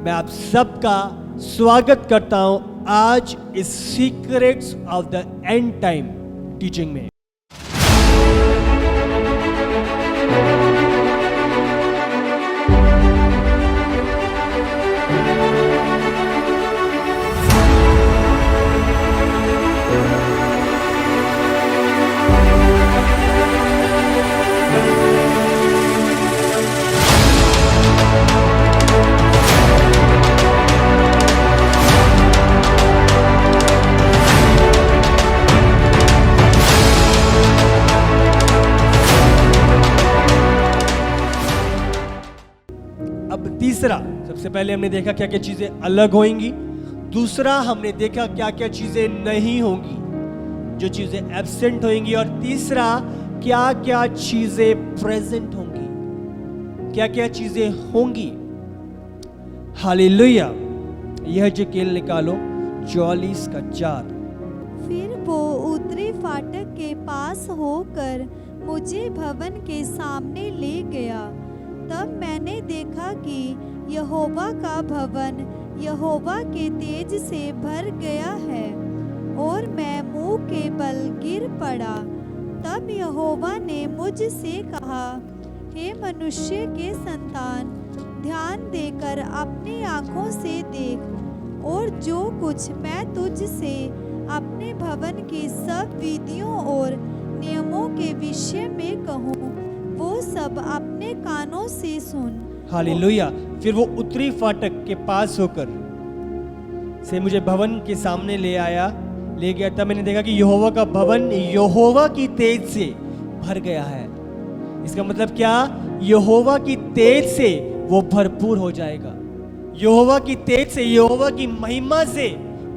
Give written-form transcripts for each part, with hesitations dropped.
मैं आप सबका स्वागत करता हूं आज इस secrets of the end time teaching में। अब तीसरा, सबसे पहले हमने देखा क्या क्या चीजें अलग होंगी। दूसरा हमने देखा क्या क्या चीजें नहीं होंगी, जो चीजें एब्सेंट होंगी। और तीसरा क्या क्या चीजें प्रेजेंट होंगी, क्या क्या चीजें होंगी। हालेलुया। यह जकेल निकालो 44:4। फिर वो उत्तरी फाटक के पास होकर मुझे भवन के सामने ले गया। तब मैंने देखा कि यहोवा का भवन यहोवा के तेज से भर गया है, और मैं मुंह के बल गिर पड़ा। तब यहोवा ने मुझसे कहा, हे मनुष्य के संतान, ध्यान देकर अपनी आँखों से देख, और जो कुछ मैं तुझसे अपने भवन की सब विधियों और नियमों के विषय में कहूँ, वो सब अपने कानों से सुन। हालेलुया। फिर वो उत्तरी फाटक के पास होकर से मुझे भवन के सामने ले गया। तब मैंने देखा कि यहोवा का भवन यहोवा की तेज से भर गया है। इसका मतलब क्या? यहोवा की तेज से वो भरपूर हो जाएगा। यहोवा की तेज से, यहोवा की महिमा से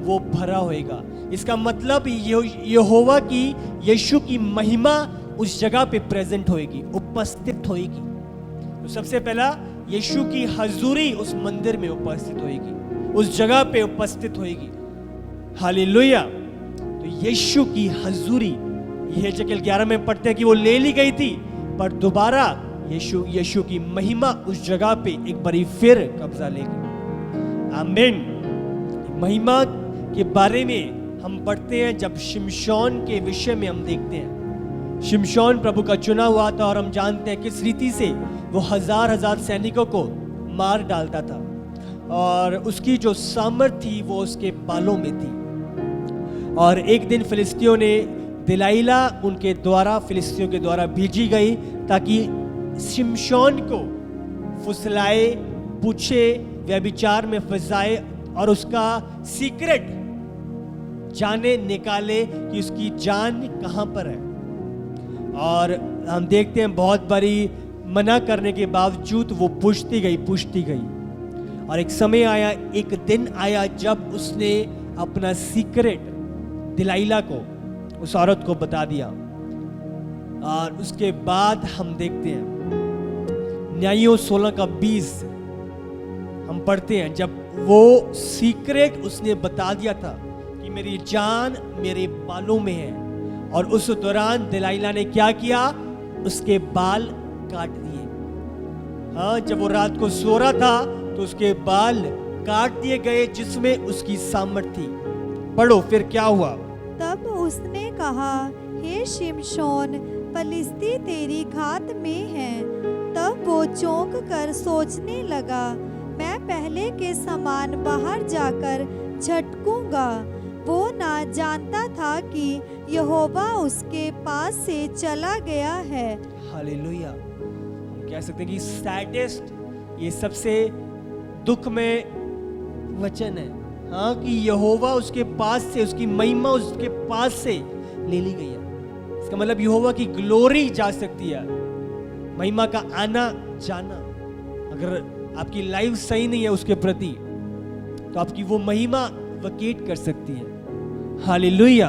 वो भरा होएगा। इसका मतलब यहोवा की, यीशु की महिमा उस जगह पे प्रेजेंट होएगी, उपस्थित होएगी। तो सबसे पहला यीशु की हजूरी उस मंदिर में उपस्थित होएगी, उस जगह पे उपस्थित होएगी। हालेलुया। तो यीशु की हजूरी, यह जकेल 11 में पढ़ते हैं कि वो ले ली गई थी, पर दोबारा यीशु की महिमा उस जगह पे एक बारी फिर कब्जा लेगी। आमीन। महिमा के बारे में हम पढ़ते हैं जब शिमशोन के विषय में हम देखते हैं। शिमशोन प्रभु का चुना हुआ था, और हम जानते हैं किस रीति से वो हजार सैनिकों को मार डालता था, और उसकी जो सामर्थ थी वो उसके बालों में थी। और एक दिन फिलिस्तियों ने दिलाइला फिलिस्तियों के द्वारा भेजी गई ताकि शिमशोन को फुसलाए, पूछे, व्यभिचार में फंसाए और उसका सीक्रेट जाने निकाले कि उसकी जान कहां पर है। और हम देखते हैं बहुत बारी मना करने के बावजूद वो पूछती गई। और एक समय आया, एक दिन आया जब उसने अपना सीक्रेट दिलाइला को, उस औरत को बता दिया। और उसके बाद हम देखते हैं न्यायों 16:20 हम पढ़ते हैं, जब वो सीक्रेट उसने बता दिया था कि मेरी जान मेरे बालों में है, और उस दौरान दिलाइला ने क्या किया? उसके बाल काट दिए। हाँ, जब वो रात को सो रहा था तो उसके बाल काट दिए गए, जिसमें उसकी सामर्थ थी। पढ़ो फिर क्या हुआ। तब उसने कहा, हे शिमशोन, फलिस्ती तेरी घात में हैं। तब वो चौंक कर सोचने लगा, मैं पहले के समान बाहर जाकर झटकूंगा। वो ना जानता था कि यहोवा उसके पास से चला गया है। हालेलुया। हम कह सकते हैं कि सैडेस्ट, ये सबसे दुख में वचन है। हाँ, कि यहोवा उसके पास से, उसकी महिमा उसके पास से ले ली गई है। इसका मतलब यहोवा की ग्लोरी जा सकती है, महिमा का आना जाना। अगर आपकी लाइफ सही नहीं है उसके प्रति, तो आपकी वो महिमा वकेट कर सकती है। हालेलुया।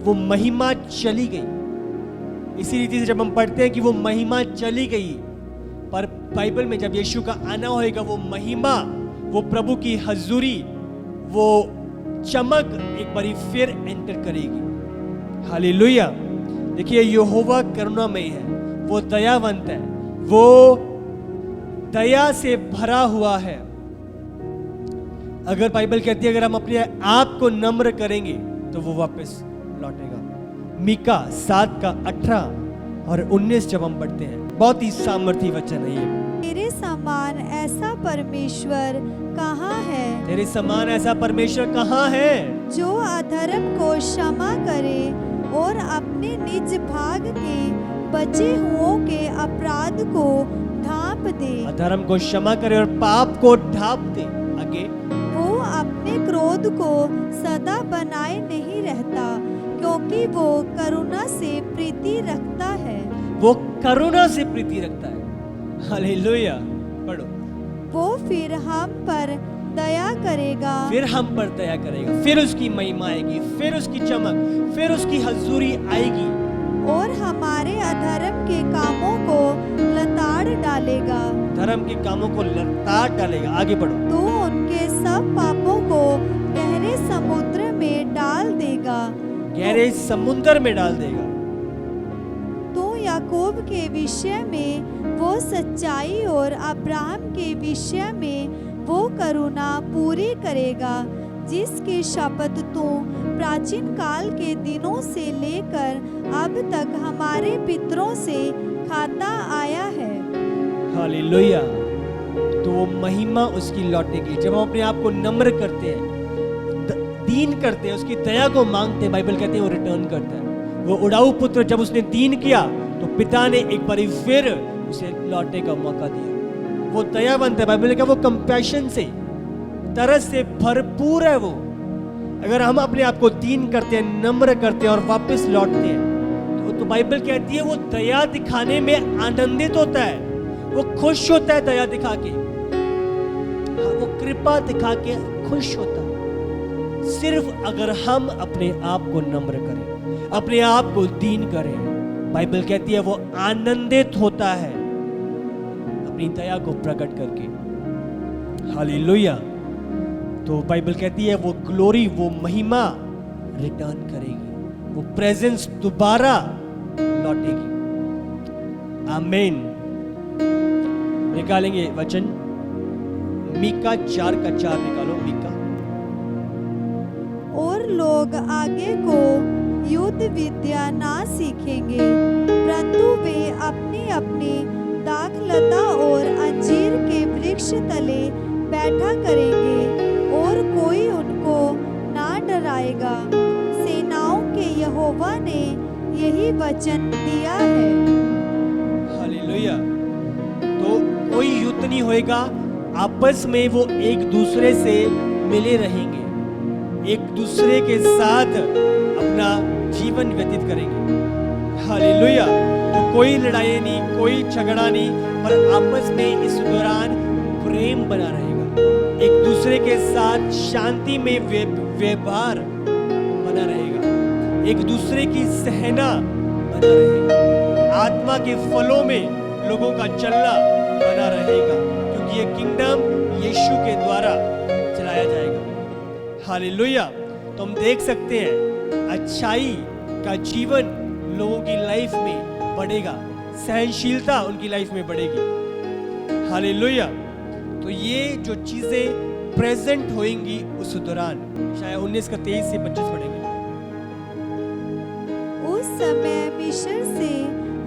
वो महिमा चली गई। इसी रीति से जब हम पढ़ते हैं कि वो महिमा चली गई, पर बाइबल में जब यीशु का आना होएगा, वो महिमा, वो प्रभु की हजूरी, वो चमक एक बारी फिर एंटर करेगी। हालेलुया। देखिए, यहोवा करुणामय है, वो दयावंत है, वो दया से भरा हुआ है। अगर बाइबल कहती है अगर हम अपने आप को नम्र करेंगे तो वो वापस लौटेगा। मीका 7:18 और 19 जब हम पढ़ते हैं, बहुत ही सामर्थी वचन है ये। तेरे समान ऐसा परमेश्वर कहाँ है, तेरे समान ऐसा परमेश्वर कहाँ है, जो अधर्म को क्षमा करे और अपने निज भाग के बचे हुओं के अपराध को ढांप दे। अधर्म को क्षमा करे और पाप को ढांप दे। आगे, वो अपने क्रोध को सदा बनाए नहीं रहता, क्योंकि वो करुणा से प्रीति रखता है। वो करुणा से प्रीति रखता है। हालेलुया। पढ़ो। वो फिर हम पर दया करेगा, फिर हम पर दया करेगा, फिर उसकी महिमा आएगी, फिर उसकी चमक, फिर उसकी हजूरी आएगी, और हमारे अधर्म के कामों को लताड़ डालेगा। धर्म के कामों को लताड़ डालेगा। आगे बढ़ो। तो उनके सब पापों को गहरे समुद्र में डाल देगा। गहरे समुद्र में डाल देगा। तो याकूब के विषय में वो सच्चाई और अब्राहम के विषय में वो करुणा पूरी करेगा, जिसकी शपथ तू प्राचीन काल के दिनों से लेकर अब तक हमारे पितरों से खाता आया है। हालेलुया। तो वो महिमा उसकी लौटेगी जब हम अपने आप को नम्र करते हैं, दीन करते हैं, उसकी दया को मांगते हैं। बाइबल कहते हैं वो रिटर्न करता है। वो उड़ाऊ पुत्र जब उसने दीन किया तो पिता ने एक बार फिर उसे लौटने का मौका दिया। वो दयावंत है। बाइबल का वो कंपैशन से, तरस से भरपूर है वो। अगर हम अपने आप को दीन करते हैं, नम्र करते हैं और वापस लौटते हैं तो बाइबल कहती है वो दया दिखाने में आनंदित होता है, वो खुश होता है दया दिखा के। हाँ, वो कृपा दिखा के खुश होता है। सिर्फ अगर हम अपने आप को नम्र करें, अपने आप को दीन करें, बाइबल कहती है वो आनंदित होता है अपनी दया को प्रकट करके। हालेलुया। तो बाइबल कहती है वो ग्लोरी, वो महिमा रिटर्न करेगी, वो प्रेजेंस दोबारा लौटेगी। आमीन। निकालेंगे वचन, मीका 4:4 निकालो। मीका। और लोग आगे को युद्ध विद्या ना सीखेंगे, परंतु वे अपनी अपनी दाखलता और अंजीर के वृक्ष तले बैठा करेंगे, और कोई उनको ना डराएगा। सेनाओं के यहोवा ने यही वचन दिया है। हालेलुया। तो कोई युद्ध नहीं होएगा, आपस में वो एक दूसरे से मिले रहेंगे, एक दूसरे के साथ अपना जीवन व्यतीत करेंगे। हालेलुया। तो कोई लड़ाई नहीं, कोई झगड़ा नहीं, पर आपस में इस दौरान प्रेम बना रहेगा, एक दूसरे के साथ शांति में व्यवहार बना रहेगा, एक दूसरे की सहना बना रहेगा, आत्मा के फलों में लोगों का चलना बना रहेगा, क्योंकि ये किंगडम यीशु के द्वारा चलाया जाएगा। हालेलुया। तो हम देख सकते हैं अच्छाई का जीवन लोगों की लाइफ में बढ़ेगा, सहनशीलता उनकी लाइफ में बढ़ेगी। हालेलुया। तो ये जो चीजें प्रेजेंट होंगी उस दौरान, शायद 19:23 से 25 पढ़ेंगे। उस समय मिस्र से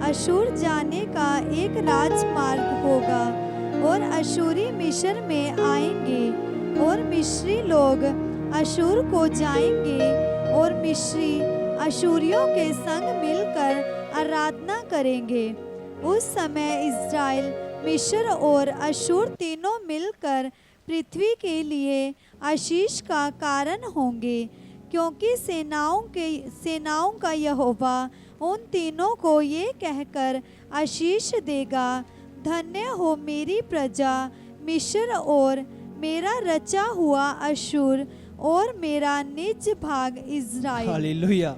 अशूर जाने का एक राजमार्ग होगा, और अशूरी मिस्र में आएंगे, और मिस्री लोग अशूर को जाएंगे, और मिस्री अशूरियों के संग मिलकर आराधना करेंगे। उस समय इस्राएल, मिस्र और अशूर तीनों मिलकर पृथ्वी के लिए आशीष का कारण होंगे, क्योंकि सेनाओं का यहोवा उन तीनों को ये कहकर आशीष देगा, धन्य हो मेरी प्रजा मिस्र, और मेरा रचा हुआ अशूर, और मेरा निज भाग इज़राइल। हालेलुया।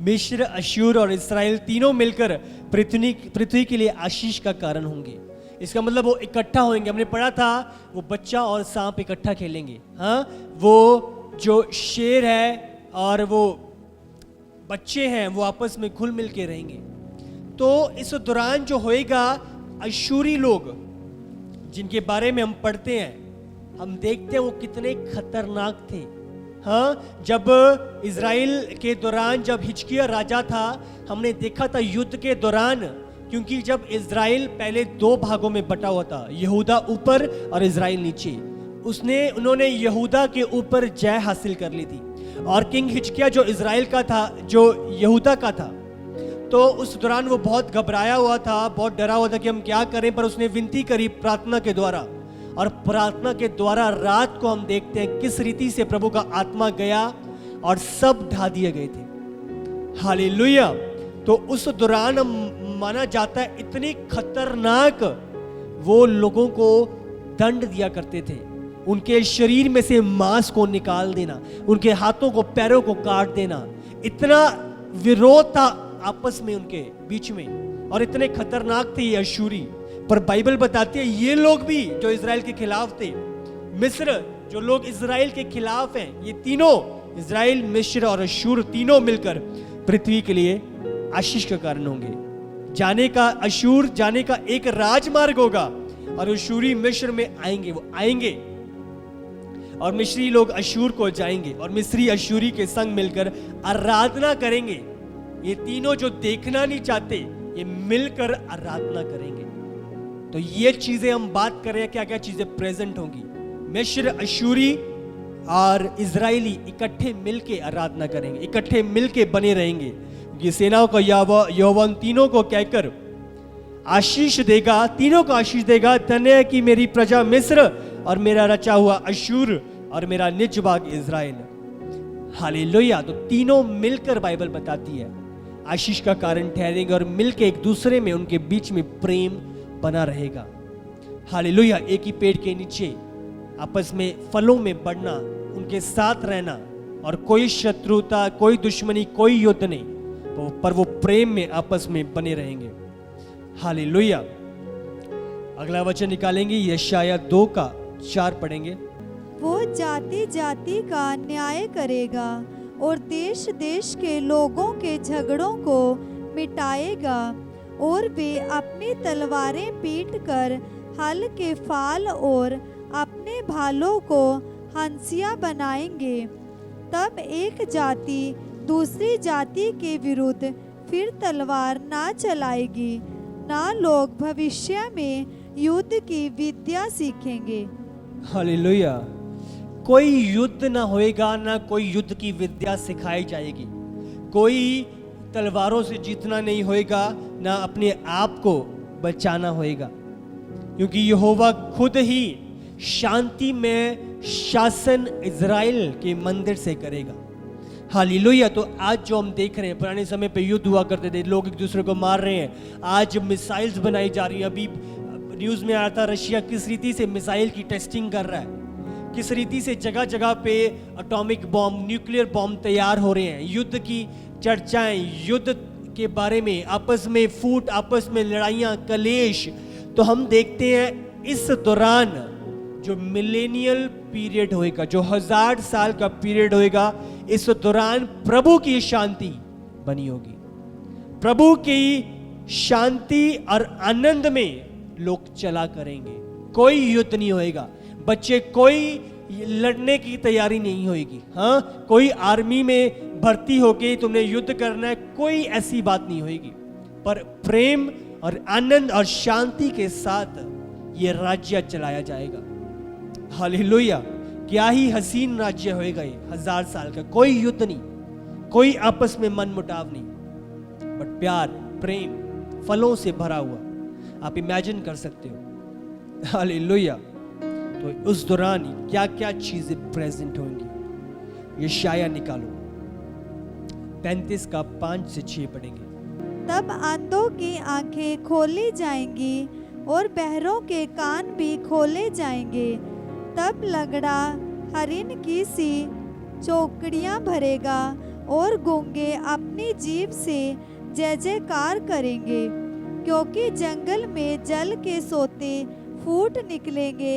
मिस्र, अशूर और इस्राएल तीनों मिलकर पृथ्वी के लिए आशीष का कारण होंगे। इसका मतलब वो इकट्ठा होंगे। हमने पढ़ा था वो बच्चा और सांप इकट्ठा खेलेंगे। हाँ, वो जो शेर है और वो बच्चे हैं वो आपस में घुल मिल के रहेंगे। तो इस दौरान जो होएगा, अशूरी लोग जिनके बारे में हम पढ़ते हैं हम देखते हैं वो कितने खतरनाक थे। हाँ, जब इज़राइल के दौरान जब हिजकिय्याह राजा था, हमने देखा था युद्ध के दौरान, क्योंकि जब इज़राइल पहले दो भागों में बटा हुआ था, यहूदा ऊपर और इज़राइल नीचे, उन्होंने यहूदा के ऊपर जय हासिल कर ली थी। और किंग हिजकिय्याह जो इज़राइल का था, जो यहूदा का था, तो उस दौरान वो बहुत घबराया हुआ था, बहुत डरा हुआ था कि हम क्या करें। पर उसने विनती करी प्रार्थना के द्वारा, और प्रार्थना के द्वारा रात को हम देखते हैं किस रीति से प्रभु का आत्मा गया और सब ढा दिए गए थे। हालेलुया। तो उस दौरान माना जाता है इतनी खतरनाक वो लोगों को दंड दिया करते थे, उनके शरीर में से मांस को निकाल देना, उनके हाथों को पैरों को काट देना। इतना विरोध था आपस में उनके बीच में, और इतने खतरनाक थे ये अशूरी। पर बाइबल बताती है ये लोग भी जो इज़राइल के खिलाफ थे, मिस्र जो लोग इज़राइल के खिलाफ हैं, ये तीनों, इज़राइल, मिस्र और अशूर, तीनों मिलकर पृथ्वी के लिए आशीष का कारण होंगे। जाने का, अशूर जाने का एक राजमार्ग होगा, और अशूरी मिस्र में आएंगे, वो आएंगे, और मिस्री लोग अशूर को जाएंगे, और मिस्री अशूरी के संग मिलकर आराधना करेंगे। ये तीनों जो देखना नहीं चाहते, ये मिलकर आराधना करेंगे। तो ये चीजें हम बात कर रहे हैं, क्या क्या चीजें प्रेजेंट होंगी। मिस्र, अशूरी और इजरायली इकट्ठे मिलके आराधना करेंगे, इकट्ठे मिलके बने रहेंगे। ये सेनाओं का यहोवा उन तीनों को कहकर आशीष देगा, तीनों को आशीष देगा। धन्य है कि मेरी प्रजा मिस्र, और मेरा रचा हुआ अशूर, और मेरा निज भाग इजराइल। हालेलुया। तो तीनों मिलकर बाइबल बताती है आशीष का कारण ठहरेंगे, और मिलके एक दूसरे में, उनके बीच में प्रेम बना रहेगा। हालेलुया। एक ही पेड़ के नीचे आपस में फलों में बढ़ना, उनके साथ रहना, और कोई शत्रुता, कोई दुश्मनी, कोई युद्ध नहीं, पर वो प्रेम में आपस में बने रहेंगे। हालेलुया। अगला वचन निकालेंगे, यशायाह 2:4 पढ़ेंगे। वो जाति जाति का न्याय करेगा और देश देश के लोगों के झगड़ों को मिटाएगा, और वे अपनी तलवारें पीटकर हल के फाल और अपने भालों को हंसिया बनाएंगे। तब एक जाति दूसरी जाति के विरुद्ध फिर तलवार ना चलाएगी, ना लोग भविष्य में युद्ध की विद्या सीखेंगे। हालेलुया। कोई युद्ध ना होएगा, ना कोई युद्ध की विद्या सिखाई जाएगी, कोई तलवारों से जीतना नहीं होएगा, ना अपने आप को बचाना होएगा, क्योंकि यहोवा खुद ही शांति में शासन इज़राइल के मंदिर से करेगा। हालेलुया। तो आज जो हम देख रहे हैं, पुराने समय पे युद्ध हुआ करते थे, लोग एक दूसरे को मार रहे हैं, आज मिसाइल्स बनाई जा रही है। अभी न्यूज़ में आया था रशिया किस रीति से मिसाइल की टेस्टिंग कर रहा है, किस रीति से जगह जगह पे एटॉमिक बॉम्ब, न्यूक्लियर बॉम्ब तैयार हो रहे हैं। युद्ध की चर्चाएं, युद्ध के बारे में आपस में फूट, आपस में लड़ाइयाँ, कलेश। तो हम देखते हैं इस दौरान जो मिलेनियल पीरियड होएगा, जो 1000 साल का पीरियड होएगा, इस दौरान प्रभु की शांति बनी होगी। प्रभु की शांति और आनंद में लोग चला करेंगे, कोई युद्ध नहीं होएगा। बच्चे, कोई लड़ने की तैयारी नहीं होगी। हाँ, कोई आर्मी में भर्ती होके तुमने युद्ध करना है, कोई ऐसी बात नहीं होगी। पर प्रेम और आनंद और शांति के साथ ये राज्य चलाया जाएगा। हालेलुया। क्या ही हसीन राज्य होएगा ये 1000 साल का। कोई युद्ध नहीं, कोई आपस में मन मुटाव नहीं, बट प्यार, प्रेम, फलों से भरा हुआ। आप इमेजिन कर सकते हो। हालेलुया। तो उस दौरान क्या क्या चीजें प्रेजेंट होंगी। यशायाह निकालो 35:5-6 पढ़ेंगे। तब अंधों की आंखें खोली जाएंगी और बहरों के कान भी खोले जाएंगे। तब लगड़ा हरिन की सी चौकड़ियां भरेगा और गूंगे अपनी जीभ से जय जयकार करेंगे, क्योंकि जंगल में जल के सोते फूट निकलेंगे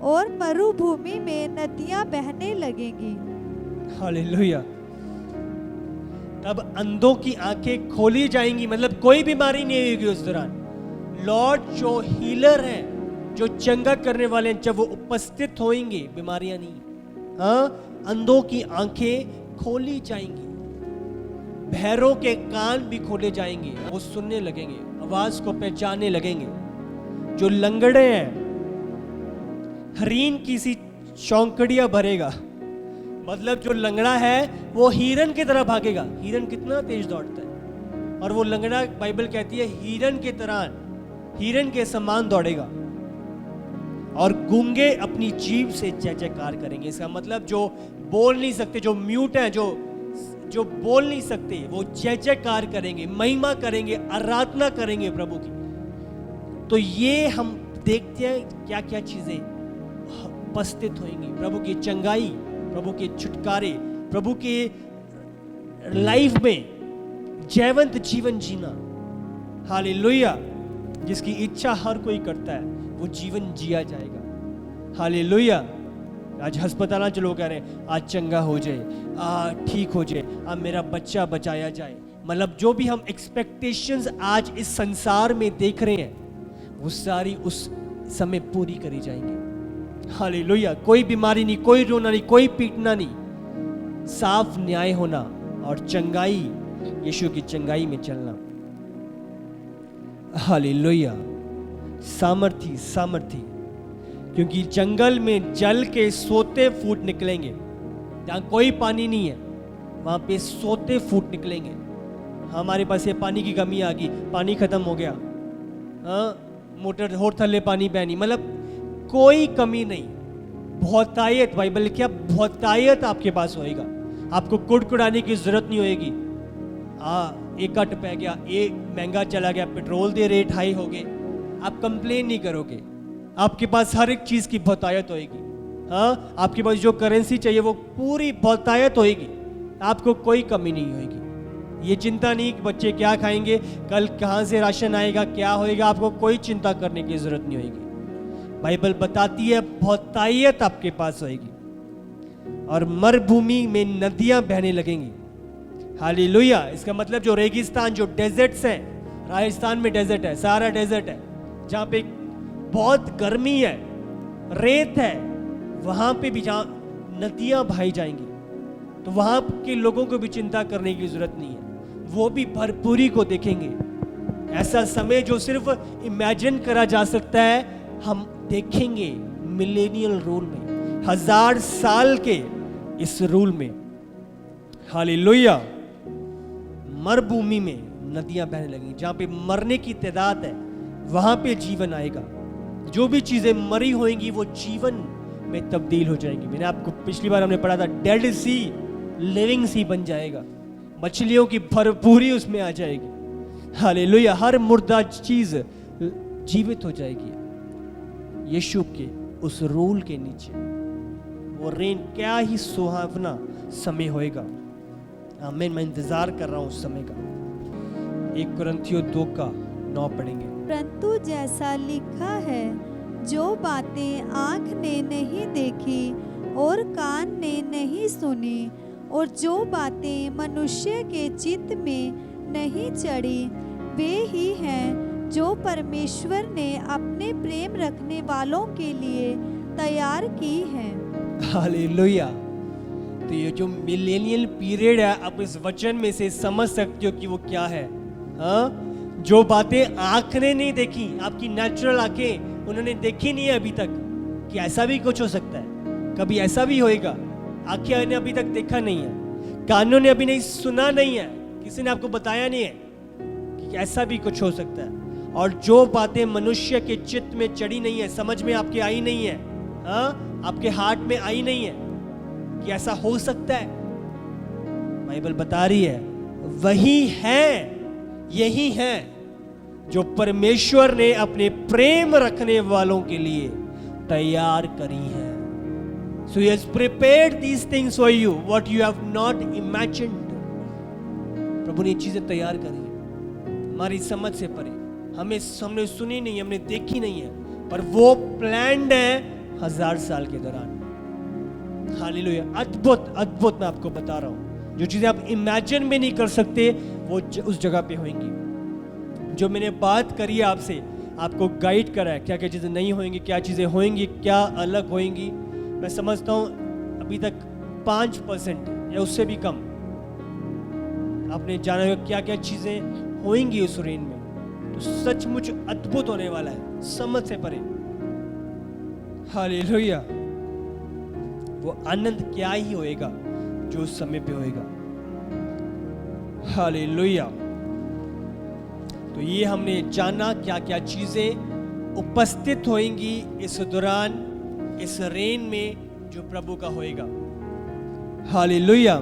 और मरुभूमि में नदियां बहने लगेंगी। हालेलुया। तब अंधों की आंखें खोली जाएंगी, मतलब कोई बीमारी नहीं होगी उस दौरान। लॉर्ड जो हीलर है, जो चंगा करने वाले हैं, जब वो उपस्थित होंगे, बीमारियां नहीं, हाँ, अंधों की आंखें खोली जाएंगी, बहरों के कान भी खोले जाएंगे, वो सुनने लगेंगे, आवाज को पहचानने लगेंगे। जो लंगड़े हैं, हरीन की सी चौंकड़ियां भरेगा, मतलब जो लंगड़ा है वो हिरन की तरह भागेगा। हिरन कितना तेज दौड़ता है, और वो लंगड़ा, बाइबल कहती है, हिरन की तरह, हिरन के समान दौड़ेगा। और गूंगे अपनी जीभ से जय जयकार करेंगे। इसका मतलब जो बोल नहीं सकते, जो म्यूट हैं, जो बोल नहीं सकते, वो जय जयकार करेंगे, महिमा करेंगे, आराधना करेंगे प्रभु की। तो ये हम देखते हैं क्या क्या चीजें उपस्थित होंगी। प्रभु की चंगाई, प्रभु के छुटकारे, प्रभु के लाइफ में जयवंत जीवन जीना। हालेलुया। जिसकी इच्छा हर कोई करता है वो जीवन जिया जाएगा। हालेलुया। आज अस्पताल जो लोग कह रहे हैं आज चंगा हो जाए, ठीक हो जाए, अब मेरा बच्चा बचाया जाए, मतलब जो भी हम एक्सपेक्टेशंस आज इस संसार में देख रहे हैं वो सारी उस समय पूरी करी जाएंगी। हालेलुया। कोई बीमारी नहीं, कोई रोना नहीं, कोई पीटना नहीं, साफ न्याय होना और चंगाई, यीशु की चंगाई में चलना। हालेलुया। सामर्थी, सामर्थी, क्योंकि जंगल में जल के सोते फूट निकलेंगे। जहां कोई पानी नहीं है वहां पे सोते फूट निकलेंगे। हमारे पास ये पानी की कमी आ गई, पानी खत्म हो गया, मोटर होर थल्ले पानी बहनी, मतलब कोई कमी नहीं। बहुतायत, बाइबल क्या, बहुतायत आपके पास होएगा। आपको कुड़कुड़ाने की जरूरत नहीं होएगी। एक कट पै गया, एक महंगा चला गया, पेट्रोल दे रेट हाई हो गए, आप कंप्लेन नहीं करोगे। आपके पास हर एक चीज की बहुतायत होएगी। हाँ, आपके पास जो करेंसी चाहिए वो पूरी बहुतायत होएगी, आपको कोई कमी नहीं होएगी। ये चिंता नहीं कि बच्चे क्या खाएंगे, कल कहाँ से राशन आएगा, क्या होएगा, आपको कोई चिंता करने की जरूरत नहीं होगी। बाइबल बताती है बहुतायत आपके पास होएगी और मरुभूमि में नदियां बहने लगेंगी। हालेलुया। इसका मतलब जो रेगिस्तान, जो डेजर्ट्स हैं, राजस्थान में डेजर्ट है, सारा डेजर्ट है, जहाँ पे बहुत गर्मी है, रेत है, वहां पे भी जहाँ नदियां बहाई जाएंगी, तो वहां के लोगों को भी चिंता करने की जरूरत नहीं है, वो भी भरपूरी को देखेंगे। ऐसा समय जो सिर्फ इमेजिन करा जा सकता है, हम देखेंगे मिलेनियल रूल में, 1000 साल के इस रूल में। हालेलुया। मरुभूमि में नदियां बहने लगेंगी, जहां पे मरने की तादाद है वहां पे जीवन आएगा। जो भी चीजें मरी होंगी वो जीवन में तब्दील हो जाएंगी। मैंने आपको पिछली बार हमने पढ़ा था, डेड सी लिविंग सी बन जाएगा, मछलियों की भरपूरी उसमें आ जाएगी। हालेलुया। हर मुर्दा चीज जीवित हो जाएगी यीशु के उस रूल के नीचे। वो रेन, क्या ही सुहावना समय होएगा। आमीन। मैं इंतजार कर रहा हूं उस समय का। 1 कुरिन्थियों 2:9 पढ़ेंगे। परंतु जैसा लिखा है, जो बातें आँख ने नहीं देखी और कान ने नहीं सुनी, और जो बातें मनुष्य के चित्त में नहीं चढ़ी, वे ही हैं जो परमेश्वर ने अपने प्रेम रखने वालों के लिए तैयार की हैं। हालेलुया। तो ये जो मिलेनियल पीरियड है, आप इस वचन में से समझ सकते हो कि वो क्या है। हाँ, जो बातें आंख ने नहीं देखी, आपकी नेचुरल आंखें उन्होंने देखी नहीं है अभी तक, कि ऐसा भी कुछ हो सकता है, कभी ऐसा भी होएगा। आंखें ने अभी तक देखा नहीं है, कानों ने अभी नहीं सुना नहीं है, किसी ने आपको बताया नहीं है कि ऐसा भी कुछ हो सकता है। और जो बातें मनुष्य के चित्त में चढ़ी नहीं है, समझ में आपके आई नहीं है, हाँ, आपके हार्ट में आई नहीं है कि ऐसा हो सकता है, बाइबल बता रही है वही है, यही है जो परमेश्वर ने अपने प्रेम रखने वालों के लिए तैयार करी है। So he has prepared these things for you, what you have not imagined. प्रभु ने ये चीजें तैयार करी है, हमारी समझ से परे, हमने सुनी नहीं, हमने देखी नहीं है, पर वो प्लान्ड है 1000 साल के दौरान। हालेलुया। अद्भुत अद्भुत मैं आपको बता रहा हूं, जो चीजें आप इमेजिन भी नहीं कर सकते वो उस जगह पे होंगी। जो मैंने बात करी है आपसे, आपको गाइड करा है, क्या क्या चीज़ें नहीं होंगी, क्या चीज़ें होंगी, क्या अलग होंगी। मैं समझता हूँ अभी तक 5% या उससे भी कम आपने जाना होगा क्या क्या चीज़ें होंगी उस रेन में। तो सचमुच अद्भुत होने वाला है, समझ से परे। हालेलुया। वो आनंद क्या ही होएगा जो उस समय पे होएगा। हालेलुया। तो ये हमने जाना क्या क्या चीजें उपस्थित होंगी इस दौरान, इस रेन में जो प्रभु का होएगा। हालेलुया।